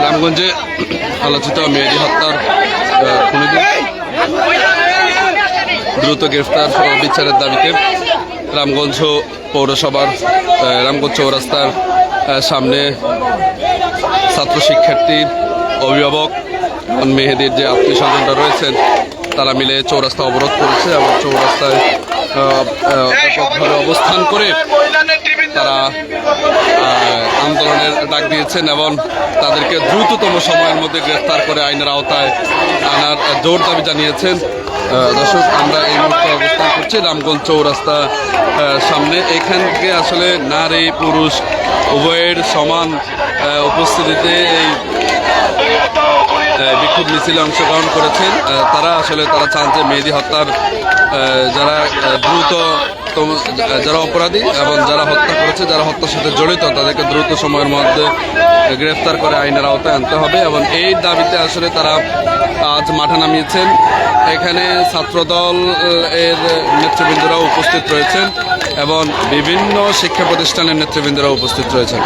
রামগঞ্জে আলোচিত মেহেদী হত্যার খুনিদের দ্রুত গ্রেফতার ও বিচারের দাবিতে রামগঞ্জ পৌরসভার রামগঞ্জ চৌরাস্তার সামনে ছাত্র শিক্ষার্থীর অভিভাবক মেহেদীর যে আত্মীয় স্বজনরা রয়েছেন তারা মিলে চৌরাস্তা অবরোধ করেছে এবং চৌরাস্তায় ব্যাপকভাবে অবস্থান করে তারা আন্দোলনের ডাক দিয়েছেন এবং তাদেরকে দ্রুততম সময়ের মধ্যে গ্রেফতার করে আইনের আওতায় আনার জোর দাবি জানিয়েছেন। দর্শক, আমরা এই মুহূর্তে অবস্থান করছি রামগঞ্জ চৌরাস্তা সামনে। এখান থেকে আসলে নারী পুরুষ উভয়ের সমান উপস্থিতিতে এই বিক্ষোভ মিছিলে অংশগ্রহণ করেছেন। তারা চান যে মেহেদী হত্যার যারা যারা অপরাধী এবং যারা হত্যা করেছে, যারা হত্যার সাথে জড়িত, তাদেরকে দ্রুত সময়ের মধ্যে গ্রেফতার করে আইনের আওতায় আনতে হবে এবং এই দাবিতে আসলে তারা আজ মাঠে নামিয়েছেন। এখানে ছাত্রদল এর নেতৃবৃন্দরাও উপস্থিত রয়েছেন এবং বিভিন্ন শিক্ষা প্রতিষ্ঠানের নেতৃবৃন্দরাও উপস্থিত রয়েছেন।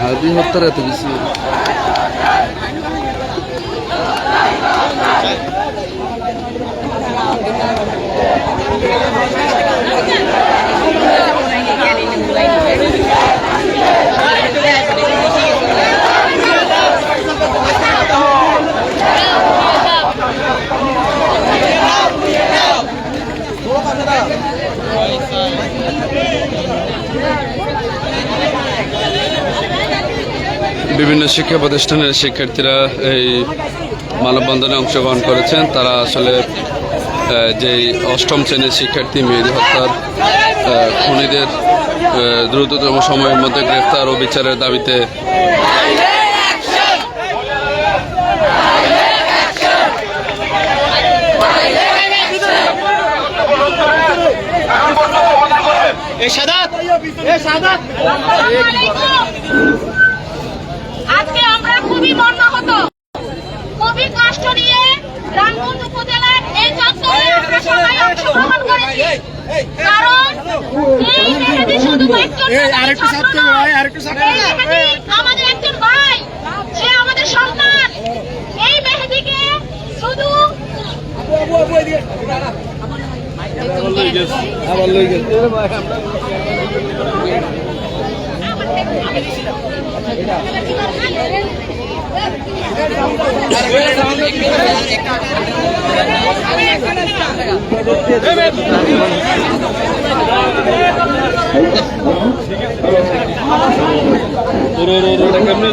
হাদি হত্যার এত বেশি বিভিন্ন শিক্ষা প্রতিষ্ঠানের শিক্ষার্থীরা এই মানববন্ধনে অংশগ্রহণ করেছেন। তারা আসলে যেই অষ্টম শ্রেণীর শিক্ষার্থী মেহেদী হত্যার খুনিদের দ্রুততম সময়ের মধ্যে গ্রেফতার ও বিচারের দাবিতে আজকে আমরা খুবই মর্মাহত, খুবই কষ্ট নিয়ে রামগঞ্জ উপজেলার এই চত্বরে আমরা সবাই অংশগ্রহণ করেছি। কারণ এই মেহেদী শুধু আমাদের একজন ভাই, সে আমাদের সন্তান। এই মেহেদীকে শুধু কেমন